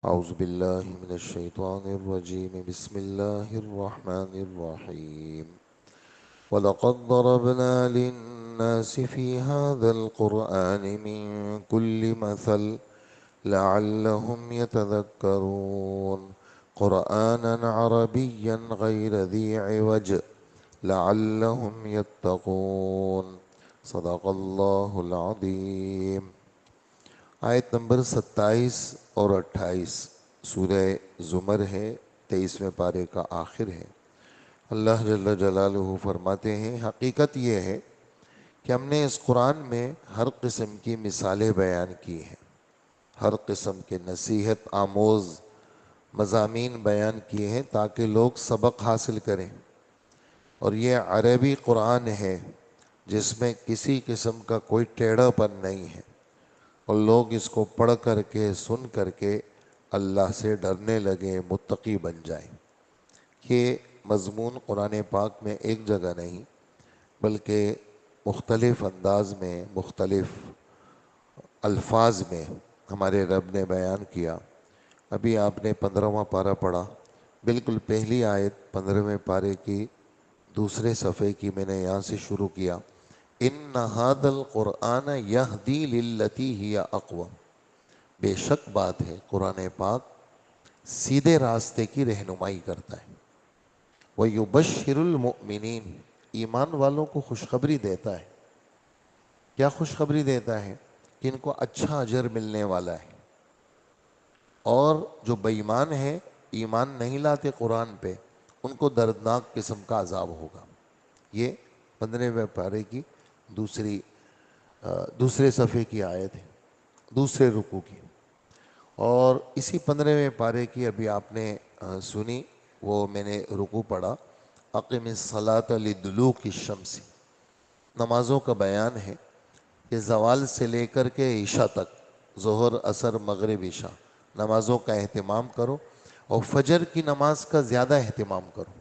أعوذ بالله من الشيطان الرجيم بسم الله الرحمن الرحيم ولقد ضربنا للناس في هذا القرآن من كل مثل لعلهم يتذكرون قرآنا عربيا غير ذي عوج لعلهم يتقون صدق الله العظيم۔ آیت نمبر 27 اور 28 سورہ زمر ہے، 23ویں پارے کا آخر ہے۔ اللہ جل جلالہ فرماتے ہیں، حقیقت یہ ہے کہ ہم نے اس قرآن میں ہر قسم کی مثالیں بیان کی ہیں، ہر قسم کے نصیحت آموز مضامین بیان کیے ہیں تاکہ لوگ سبق حاصل کریں۔ اور یہ عربی قرآن ہے جس میں کسی قسم کا کوئی ٹیڑھا پن نہیں ہے، اور لوگ اس کو پڑھ کر کے سن کر کے اللہ سے ڈرنے لگیں، متقی بن جائیں۔ یہ مضمون قرآن پاک میں ایک جگہ نہیں بلکہ مختلف انداز میں، مختلف الفاظ میں ہمارے رب نے بیان کیا۔ ابھی آپ نے 15واں پارہ پڑھا، بالکل پہلی آیت 15ویں پارے کی دوسرے صفحے کی میں نے یہاں سے شروع کیا، ان ھذا القرآن یہدی للتی ہی اقوم۔ بے شک بات ہے قرآن پاک سیدھے راستے کی رہنمائی کرتا ہے۔ وَيُبَشِّرُ الْمُؤْمِنِينَ، ایمان والوں کو خوشخبری دیتا ہے۔ کیا خوشخبری دیتا ہے؟ کہ ان کو اچھا اجر ملنے والا ہے، اور جو بے ایمان ہیں، ایمان نہیں لاتے قرآن پہ، ان کو دردناک قسم کا عذاب ہوگا۔ یہ 15ویں پارے کی دوسرے صفحے کی آیت ہے، دوسرے رکوع کی۔ اور اسی 15ویں پارے کی ابھی آپ نے سنی، وہ میں نے رکوع پڑھا، اقم الصلاۃ لدلوک الشمس۔ نمازوں کا بیان ہے کہ زوال سے لے کر کے عشاء تک، ظہر، عصر، مغرب، عشاء، نمازوں کا اہتمام کرو، اور فجر کی نماز کا زیادہ اہتمام کرو۔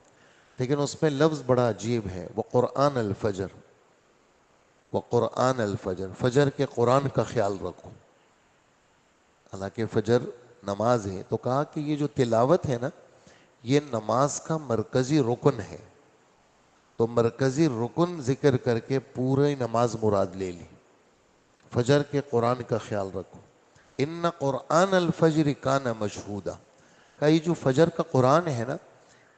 لیکن اس میں لفظ بڑا عجیب ہے، وقرآن الفجر، وقرآن الفجر، فجر کے قرآن کا خیال رکھو۔ حالانکہ فجر نماز ہے، تو کہا کہ یہ جو تلاوت ہے نا، یہ نماز کا مرکزی رکن ہے، تو مرکزی رکن ذکر کر کے پوری نماز مراد لے لی۔ فجر کے قرآن کا خیال رکھو۔ ان قرآن الفجر کان مشہودا، کہ یہ جو فجر کا قرآن ہے نا،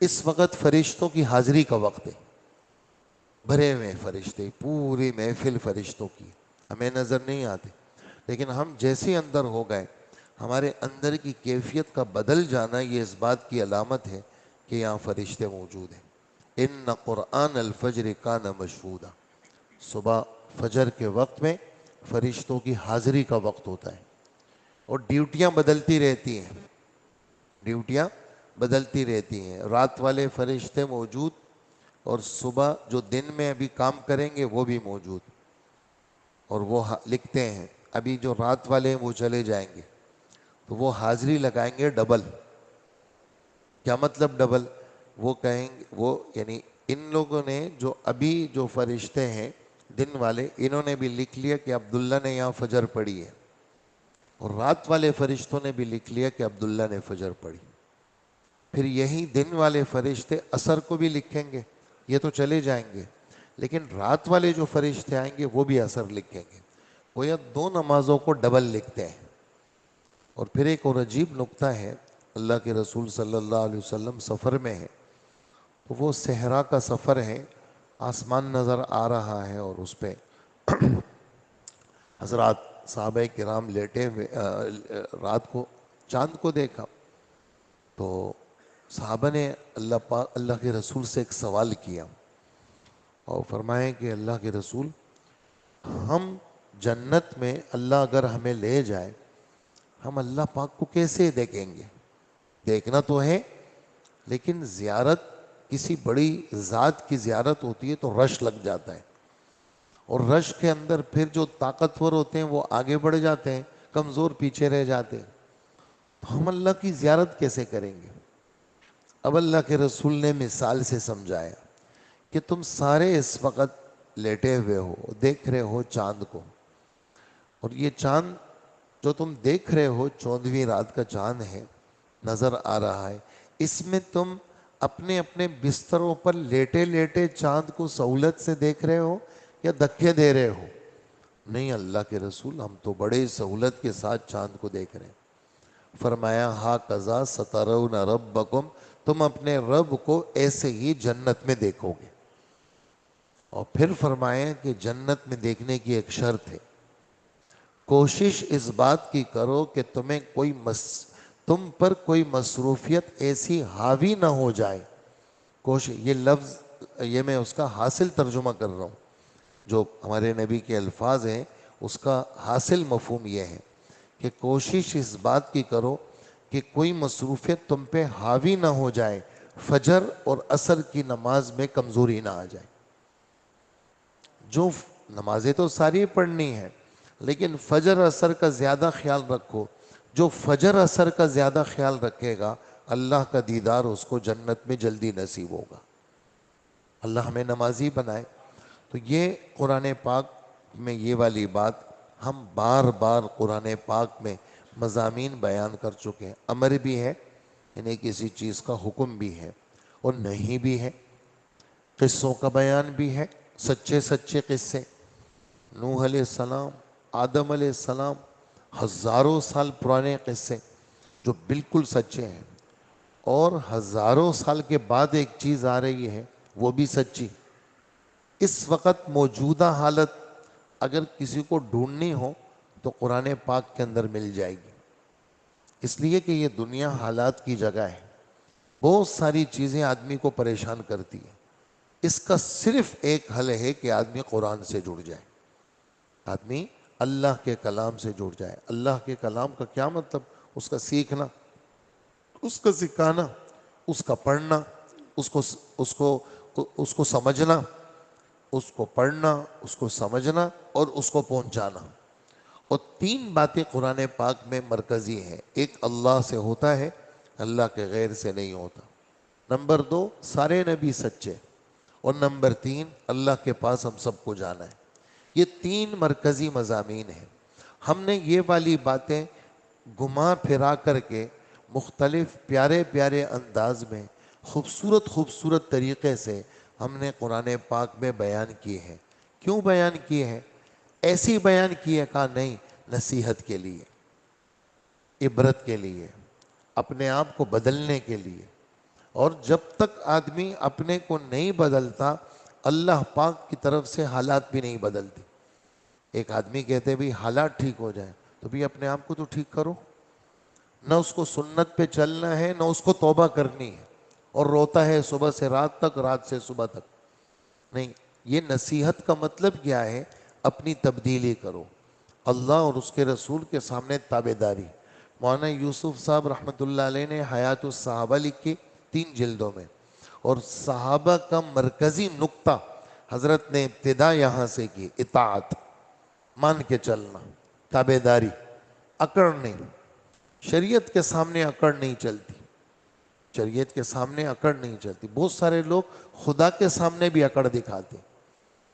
اس وقت فرشتوں کی حاضری کا وقت ہے، بھرے ہوئے فرشتے، پوری محفل فرشتوں کی، ہمیں نظر نہیں آتے، لیکن ہم جیسے اندر ہو گئے، ہمارے اندر کی کیفیت کا بدل جانا یہ اس بات کی علامت ہے کہ یہاں فرشتے موجود ہیں۔ ان قرآن الفجر کان مشہودا، صبح فجر کے وقت میں فرشتوں کی حاضری کا وقت ہوتا ہے، اور ڈیوٹیاں بدلتی رہتی ہیں، ڈیوٹیاں بدلتی رہتی ہیں، رات والے فرشتے موجود، اور صبح جو دن میں ابھی کام کریں گے وہ بھی موجود، اور وہ لکھتے ہیں۔ ابھی جو رات والے ہیں وہ چلے جائیں گے تو وہ حاضری لگائیں گے ڈبل۔ کیا مطلب ڈبل؟ وہ کہیں گے، وہ یعنی ان لوگوں نے جو ابھی جو فرشتے ہیں دن والے، انہوں نے بھی لکھ لیا کہ عبداللہ نے یہاں فجر پڑھی ہے، اور رات والے فرشتوں نے بھی لکھ لیا کہ عبداللہ نے فجر پڑھی۔ پھر یہی دن والے فرشتے عصر کو بھی لکھیں گے، یہ تو چلے جائیں گے، لیکن رات والے جو فرشتے آئیں گے وہ بھی عصر لکھیں گے، وہ یہ دو نمازوں کو ڈبل لکھتے ہیں۔ اور پھر ایک اور عجیب نکتہ ہے، اللہ کے رسول صلی اللہ علیہ وسلم سفر میں ہے، تو وہ صحرا کا سفر ہے، آسمان نظر آ رہا ہے، اور اس پہ حضرات صحابہ کرام لیٹے ہوئے، رات کو چاند کو دیکھا، تو صحابہ نے اللہ کے رسول سے ایک سوال کیا، اور فرمایا کہ اللہ کے رسول، ہم جنت میں اللہ اگر ہمیں لے جائے، ہم اللہ پاک کو کیسے دیکھیں گے؟ دیکھنا تو ہے، لیکن زیارت، کسی بڑی ذات کی زیارت ہوتی ہے تو رش لگ جاتا ہے، اور رش کے اندر پھر جو طاقتور ہوتے ہیں وہ آگے بڑھ جاتے ہیں، کمزور پیچھے رہ جاتے ہیں، تو ہم اللہ کی زیارت کیسے کریں گے؟ اب اللہ کے رسول نے مثال سے سمجھایا کہ تم سارے اس وقت لیٹے ہوئے ہو، دیکھ رہے ہو چاند کو، اور یہ چاند جو تم دیکھ رہے ہو 14ویں رات کا چاند ہے، نظر آ رہا ہے، اس میں تم اپنے اپنے بستروں پر لیٹے لیٹے چاند کو سہولت سے دیکھ رہے ہو یا دھکے دے رہے ہو؟ نہیں اللہ کے رسول، ہم تو بڑے سہولت کے ساتھ چاند کو دیکھ رہے ہیں۔ فرمایا ہا قضا سترون ربکم، تم اپنے رب کو ایسے ہی جنت میں دیکھو گے۔ اور پھر فرمایا کہ جنت میں دیکھنے کی ایک شرط ہے، کوشش اس بات کی کرو کہ تم پر کوئی مصروفیت ایسی حاوی نہ ہو جائے۔ یہ لفظ، یہ میں اس کا حاصل ترجمہ کر رہا ہوں، جو ہمارے نبی کے الفاظ ہیں اس کا حاصل مفہوم یہ ہے کہ کوشش اس بات کی کرو کہ کوئی مصروفیت تم پہ حاوی نہ ہو جائے، فجر اور عصر کی نماز میں کمزوری نہ آ جائے۔ جو نمازیں تو ساری پڑھنی ہیں، لیکن فجر عصر کا زیادہ خیال رکھو۔ جو فجر عصر کا زیادہ خیال رکھے گا، اللہ کا دیدار اس کو جنت میں جلدی نصیب ہوگا۔ اللہ ہمیں نمازی بنائے۔ تو یہ قرآن پاک میں یہ والی بات ہم بار بار قرآن پاک میں مضامین بیان کر چکے ہیں۔ امر بھی ہے، یعنی کسی چیز کا حکم بھی ہے، اور نہیں بھی ہے۔ قصوں کا بیان بھی ہے، سچے سچے قصے، نوح علیہ السلام، آدم علیہ السلام، ہزاروں سال پرانے قصے جو بالکل سچے ہیں، اور ہزاروں سال کے بعد ایک چیز آ رہی ہے وہ بھی سچی۔ اس وقت موجودہ حالت اگر کسی کو ڈھونڈنی ہو تو قرآن پاک کے اندر مل جائے گی، اس لیے کہ یہ دنیا حالات کی جگہ ہے۔ بہت ساری چیزیں آدمی کو پریشان کرتی ہیں، اس کا صرف ایک حل ہے کہ آدمی قرآن سے جڑ جائے، آدمی اللہ کے کلام سے جڑ جائے۔ اللہ کے کلام کا کیا مطلب؟ اس کا سیکھنا، اس کا سکھانا، اس کا پڑھنا، اس کو سمجھنا، اس کو پڑھنا، اس کو سمجھنا اور اس کو پہنچانا۔ اور 3 باتیں قرآن پاک میں مرکزی ہیں۔ ایک، اللہ سے ہوتا ہے، اللہ کے غیر سے نہیں ہوتا۔ نمبر 2، سارے نبی سچے۔ اور نمبر 3، اللہ کے پاس ہم سب کو جانا ہے۔ یہ 3 مرکزی مضامین ہیں۔ ہم نے یہ والی باتیں گھما پھرا کر کے مختلف پیارے پیارے انداز میں خوبصورت خوبصورت طریقے سے ہم نے قرآن پاک میں بیان کی ہے۔ کیوں بیان کی ہے؟ ایسی بیان کی ہے کہا نہیں، نصیحت کے لیے، عبرت کے لیے، اپنے آپ کو بدلنے کے لیے۔ اور جب تک آدمی اپنے کو نہیں بدلتا، اللہ پاک کی طرف سے حالات بھی نہیں بدلتی۔ ایک آدمی کہتے بھی حالات ٹھیک ہو جائیں، تو بھی اپنے آپ کو تو ٹھیک کرو۔ نہ اس کو سنت پہ چلنا ہے، نہ اس کو توبہ کرنی ہے، اور روتا ہے صبح سے رات تک، رات سے صبح تک۔ نہیں، یہ نصیحت کا مطلب کیا ہے؟ اپنی تبدیلی کرو، اللہ اور اس کے رسول کے سامنے تابعداری۔ مولانا یوسف صاحب رحمۃ اللہ علیہ نے حیات الصحابہ لکھی 3 جلدوں میں، اور صحابہ کا مرکزی نقطہ حضرت نے ابتدا یہاں سے کی، اطاعت، مان کے چلنا، تابعداری، اکڑ نہیں۔ شریعت کے سامنے اکڑ نہیں چلتی، شریعت کے سامنے اکڑ نہیں چلتی۔ بہت سارے لوگ خدا کے سامنے بھی اکڑ دکھاتے،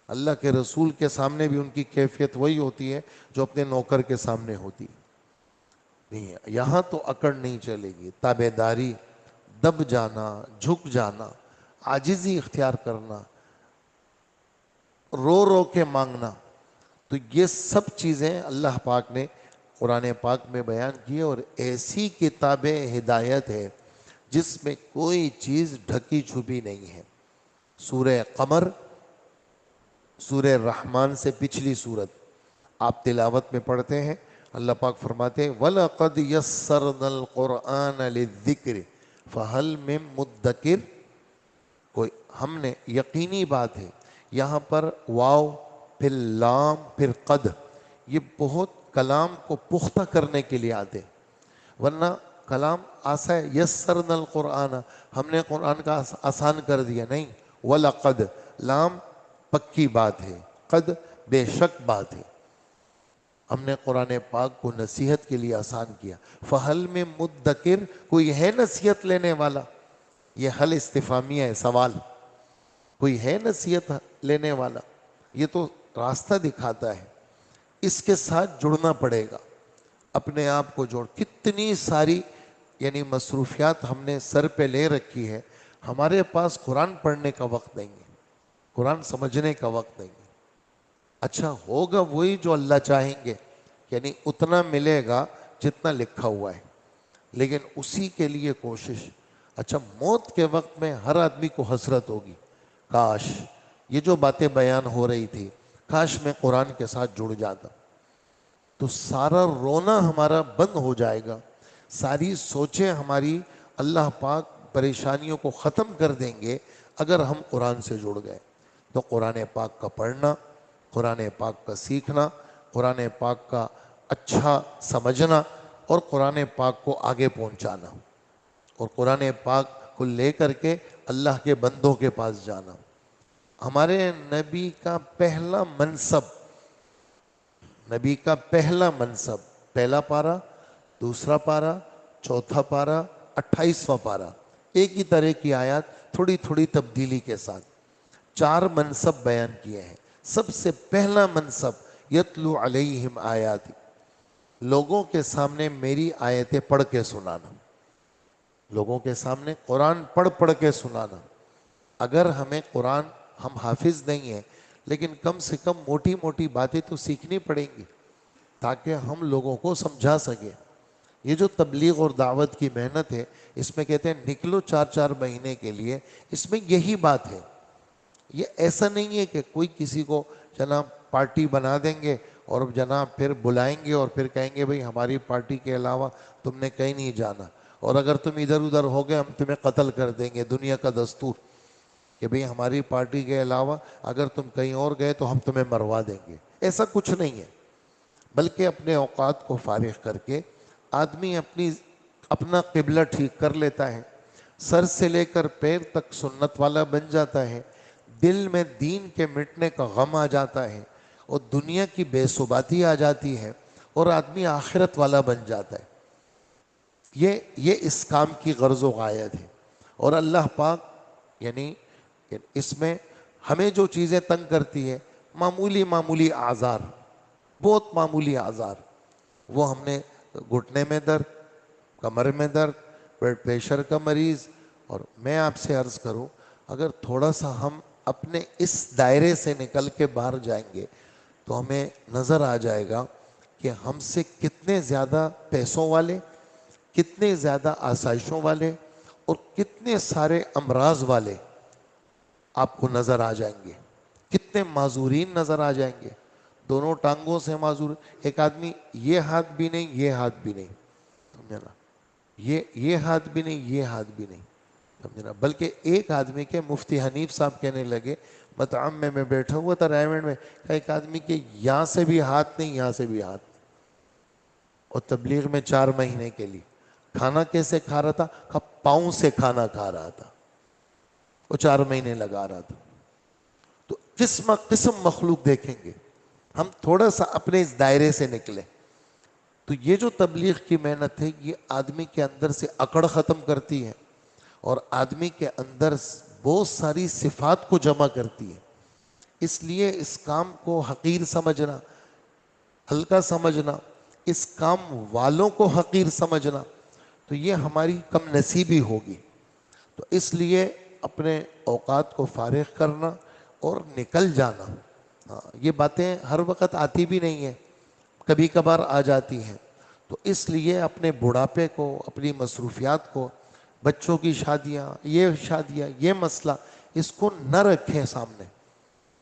اللہ کے رسول کے سامنے بھی ان کی کیفیت وہی ہوتی ہے جو اپنے نوکر کے سامنے ہوتی ہے۔ نہیں، یہاں تو اکڑ نہیں چلے گی، تابعداری، دب جانا، جھک جانا، عاجزی اختیار کرنا، رو رو کے مانگنا۔ تو یہ سب چیزیں اللہ پاک نے قرآن پاک میں بیان کی ہے، اور ایسی کتاب ہدایت ہے جس میں کوئی چیز ڈھکی چھپی نہیں ہے۔ سورہ قمر، سورہ رحمان سے پچھلی سورت آپ تلاوت میں پڑھتے ہیں، اللہ پاک فرماتے ہیں وَلَقَدْ يَسَّرْنَا الْقُرْآنَ لِلذِّكْرِ فَهَلْ مِن مُدَّكِرٍ۔ کوئی، ہم نے، یقینی بات ہے، یہاں پر واو، پھر لام، پھر قد، یہ بہت کلام کو پختہ کرنے کے لیے آتے، ورنہ کلام آسا ہے، یسرنا القرآن، ہم نے قرآن کا آسان کر دیا، نہیں۔ وَلَقَدْ، لام پکی بات ہے، قد بے شک بات ہے، ہم نے قرآن پاک کو نصیحت کے لیے آسان کیا۔ فَهَلْ مِن مُدَّكِرٍ، کوئی ہے نصیحت لینے والا؟ یہ حل استفہامیہ ہے، سوال، کوئی ہے نصیحت لینے والا؟ یہ تو راستہ دکھاتا ہے، اس کے ساتھ جڑنا پڑے گا۔ اپنے آپ کو جوڑ. کتنی ساری یعنی مصروفیات ہم نے سر پہ لے رکھی ہے، ہمارے پاس قرآن پڑھنے کا وقت نہیں ہے، قرآن سمجھنے کا وقت نہیں ہے. اچھا ہوگا وہی جو اللہ چاہیں گے، یعنی اتنا ملے گا جتنا لکھا ہوا ہے، لیکن اسی کے لیے کوشش. اچھا موت کے وقت میں ہر آدمی کو حسرت ہوگی، کاش یہ جو باتیں بیان ہو رہی تھی کاش میں قرآن کے ساتھ جڑ جاتا. تو سارا رونا ہمارا بند ہو جائے گا، ساری سوچیں ہماری اللہ پاک پریشانیوں کو ختم کر دیں گے اگر ہم قرآن سے جڑ گئے. تو قرآن پاک کا پڑھنا، قرآن پاک کا سیکھنا، قرآن پاک کا اچھا سمجھنا اور قرآن پاک کو آگے پہنچانا اور قرآن پاک کو لے کر کے اللہ کے بندوں کے پاس جانا. ہمارے نبی کا پہلا منصب، نبی کا پہلا منصب، پہلا پارہ، دوسرا پارہ، چوتھا پارہ، 28واں پارہ، ایک ہی طرح کی آیات تھوڑی تھوڑی تبدیلی کے ساتھ 4 منصب بیان کیے ہیں. سب سے پہلا منصب یتلو علیہم آیاتی، لوگوں کے سامنے میری آیتیں پڑھ کے سنانا، لوگوں کے سامنے قرآن پڑھ پڑھ کے سنانا. اگر ہمیں قرآن، ہم حافظ نہیں ہیں لیکن کم سے کم موٹی موٹی باتیں تو سیکھنی پڑیں گی تاکہ ہم لوگوں کو سمجھا سکیں. یہ جو تبلیغ اور دعوت کی محنت ہے، اس میں کہتے ہیں نکلو 4 مہینے کے لیے، اس میں یہی بات ہے. یہ ایسا نہیں ہے کہ کوئی کسی کو جناب پارٹی بنا دیں گے اور جناب پھر بلائیں گے اور پھر کہیں گے بھئی ہماری پارٹی کے علاوہ تم نے کہیں نہیں جانا، اور اگر تم ادھر ادھر ہو گئے ہم تمہیں قتل کر دیں گے. دنیا کا دستور کہ بھئی ہماری پارٹی کے علاوہ اگر تم کہیں اور گئے تو ہم تمہیں مروا دیں گے. ایسا کچھ نہیں ہے، بلکہ اپنے اوقات کو فارغ کر کے آدمی اپنا قبلہ ٹھیک کر لیتا ہے، سر سے لے کر پیر تک سنت والا بن جاتا ہے، دل میں دین کے مٹنے کا غم آ جاتا ہے اور دنیا کی بے ثباتی آ جاتی ہے اور آدمی آخرت والا بن جاتا ہے. یہ اس کام کی غرض و غایت ہے. اور اللہ پاک یعنی اس میں ہمیں جو چیزیں تنگ کرتی ہے، معمولی معمولی آزار، بہت معمولی آزار، وہ ہم نے گھٹنے میں درد، کمر میں درد، بلڈ پریشر کا مریض. اور میں آپ سے عرض کروں اگر تھوڑا سا ہم اپنے اس دائرے سے نکل کے باہر جائیں گے تو ہمیں نظر آ جائے گا کہ ہم سے کتنے زیادہ پیسوں والے، کتنے زیادہ آسائشوں والے اور کتنے سارے امراض والے آپ کو نظر آ جائیں گے، کتنے معذورین نظر آ جائیں گے. دونوں ٹانگوں سے معذور، ایک آدمی یہ ہاتھ بھی نہیں یہ ہاتھ بھی نہیں، سمجھے نا، یہ ہاتھ بھی نہیں یہ ہاتھ بھی نہیں، سمجھے نا. بلکہ ایک آدمی کے مفتی حنیف صاحب کہنے لگے، مطعم میں بیٹھا ہوا تھا رائمنڈ میں، کہ ایک آدمی کے یہاں سے بھی ہاتھ نہیں یہاں سے بھی ہاتھ، اور تبلیغ میں 4 مہینے کے لیے کھانا کیسے کھا رہا تھا؟ پاؤں سے کھانا کھا رہا تھا، وہ 4 مہینے لگا رہا تھا. تو قسم مخلوق دیکھیں گے. ہم تھوڑا سا اپنے اس دائرے سے نکلیں تو یہ جو تبلیغ کی محنت ہے یہ آدمی کے اندر سے اکڑ ختم کرتی ہے اور آدمی کے اندر بہت ساری صفات کو جمع کرتی ہے. اس لیے اس کام کو حقیر سمجھنا، ہلکا سمجھنا، اس کام والوں کو حقیر سمجھنا، تو یہ ہماری کم نصیبی ہوگی. تو اس لیے اپنے اوقات کو فارغ کرنا اور نکل جانا. یہ باتیں ہر وقت آتی بھی نہیں ہیں، کبھی کبھار آ جاتی ہیں. تو اس لیے اپنے بڑھاپے کو، اپنی مصروفیات کو، بچوں کی شادیاں، یہ مسئلہ، اس کو نہ رکھیں سامنے.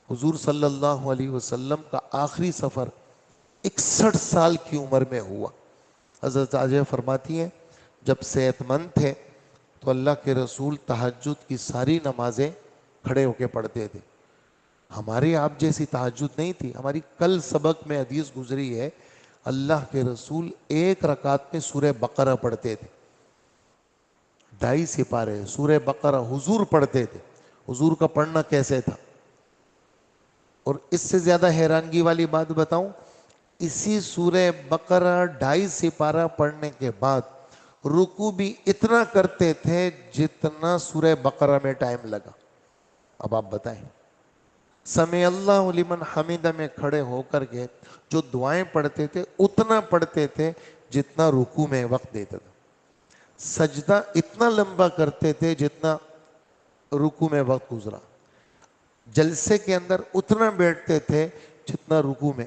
حضور صلی اللہ علیہ وسلم کا آخری سفر 61 سال کی عمر میں ہوا. حضرت عائشہ فرماتی ہیں جب صحت مند تھے تو اللہ کے رسول تہجد کی ساری نمازیں کھڑے ہو کے پڑھتے تھے. ہماری آپ جیسی تہجد نہیں تھی. ہماری کل سبق میں حدیث گزری ہے، اللہ کے رسول 1 رکعت میں سورہ بقرہ پڑھتے تھے، 2.5 سپارے سورہ بقرہ حضور پڑھتے تھے. حضور کا پڑھنا کیسے تھا؟ اور اس سے زیادہ حیرانگی والی بات بتاؤں، اسی سورہ بقرہ 2.5 سپارہ پڑھنے کے بعد رکوع بھی اتنا کرتے تھے جتنا سورہ بقرہ میں ٹائم لگا. اب آپ بتائیں، سمع اللہ لمن حمدہ میں کھڑے ہو کر کے جو دعائیں پڑھتے تھے اتنا پڑھتے تھے جتنا رکوع میں وقت دیتا تھا، سجدہ اتنا لمبا کرتے تھے جتنا رکوع میں وقت گزرا، جلسے کے اندر اتنا بیٹھتے تھے جتنا رکوع میں،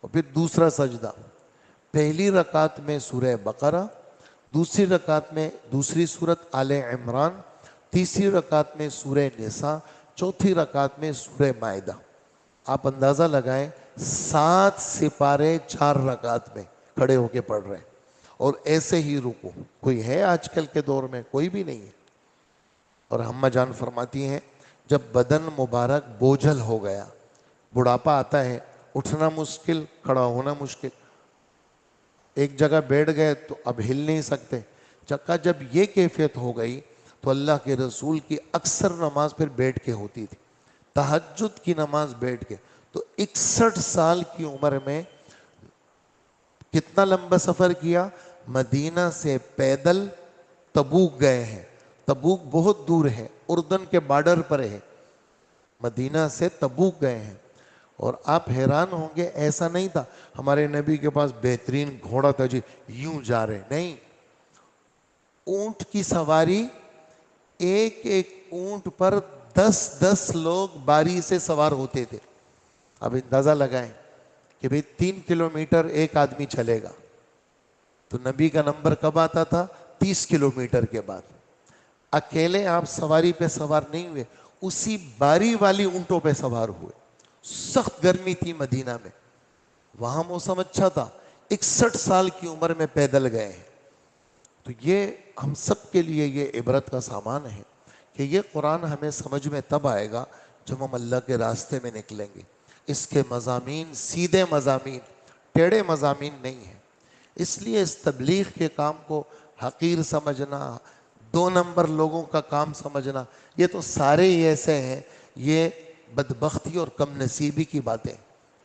اور پھر دوسرا سجدہ، پہلی رکعت میں سورہ بقرہ، دوسری رکعت میں دوسری سورت آل عمران، تیسری رکعت میں سورہ نساء، چوتھی رکعت میں سورہ مائدہ۔ آپ اندازہ لگائیں 7 سپارے 4 رکعت میں کھڑے ہو کے پڑھ رہے ہیں، اور ایسے ہی رکوع۔ کوئی ہے آج کل کے دور میں؟ کوئی بھی نہیں ہے۔ اور ہمّا جان فرماتی ہیں جب بدن مبارک بوجھل ہو گیا، بڑھاپا آتا ہے، اٹھنا مشکل، کھڑا ہونا مشکل، ایک جگہ بیٹھ گئے تو اب ہل نہیں سکتے، جب یہ کیفیت ہو گئی تو اللہ کے رسول کی اکثر نماز پھر بیٹھ کے ہوتی تھی، تہجد کی نماز بیٹھ کے۔ تو 61 سال کی عمر میں کتنا لمبا سفر کیا؟ مدینہ سے پیدل تبوک گئے ہیں۔ تبوک بہت دور ہے، اردن کے بارڈر پر ہے، مدینہ سے تبوک گئے ہیں۔ اور آپ حیران ہوں گے، ایسا نہیں تھا ہمارے نبی کے پاس بہترین گھوڑا تھا جی یوں جا رہے، نہیں، اونٹ کی سواری، ایک ایک اونٹ پر 10 لوگ باری سے سوار ہوتے تھے۔ اب اندازہ لگائیں کہ بھئی 3 کلومیٹر ایک آدمی چلے گا، تو نبی کا نمبر کب آتا تھا؟ 30 کلومیٹر کے بعد۔ اکیلے آپ سواری پہ سوار نہیں ہوئے، اسی باری والی اونٹوں پہ سوار ہوئے۔ سخت گرمی تھی مدینہ میں، وہاں موسم اچھا تھا، 61 سال کی عمر میں پیدل گئے ہیں۔ تو یہ ہم سب کے لیے یہ عبرت کا سامان ہے کہ یہ قرآن ہمیں سمجھ میں تب آئے گا جب ہم اللہ کے راستے میں نکلیں گے۔ اس کے مضامین سیدھے مضامین، ٹیڑھے مضامین نہیں ہیں۔ اس لیے اس تبلیغ کے کام کو حقیر سمجھنا، 2 نمبر لوگوں کا کام سمجھنا، یہ تو سارے ہی ایسے ہیں۔ یہ بدبختی اور کم نصیبی کی باتیں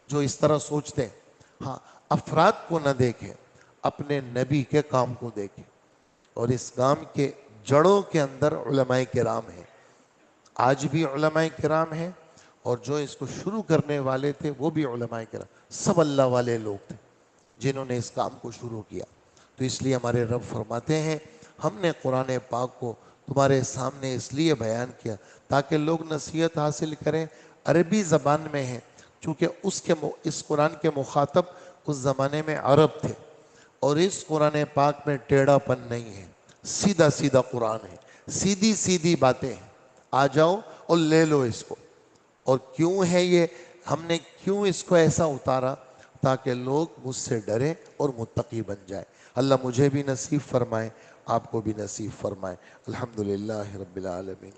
جو اس طرح سوچتے ہیں۔ ہاں، افراد کو نہ دیکھیں، اپنے نبی کے کام کو دیکھیں۔ اور اس کام کے جڑوں کے اندر علماء کرام ہیں، آج بھی علماء کرام ہیں، اور جو اس کو شروع کرنے والے تھے وہ بھی علماء کرام، سب اللہ والے لوگ تھے جنہوں نے اس کام کو شروع کیا۔ تو اس لیے ہمارے رب فرماتے ہیں ہم نے قرآن پاک کو تمہارے سامنے اس لیے بیان کیا تاکہ لوگ نصیحت حاصل کریں۔ عربی زبان میں ہے، چونکہ اس قرآن کے مخاطب اس زمانے میں عرب تھے، اور اس قرآن پاک میں ٹیڑھا پن نہیں ہے، سیدھا سیدھا قرآن ہے، سیدھی سیدھی باتیں ہیں، آ جاؤ اور لے لو اس کو۔ اور کیوں ہے یہ، ہم نے کیوں اس کو ایسا اتارا؟ تاکہ لوگ مجھ سے ڈریں اور متقی بن جائیں۔ اللہ مجھے بھی نصیب فرمائے، آپ کو بھی نصیب فرمائے۔ الحمدللہ رب العالمین۔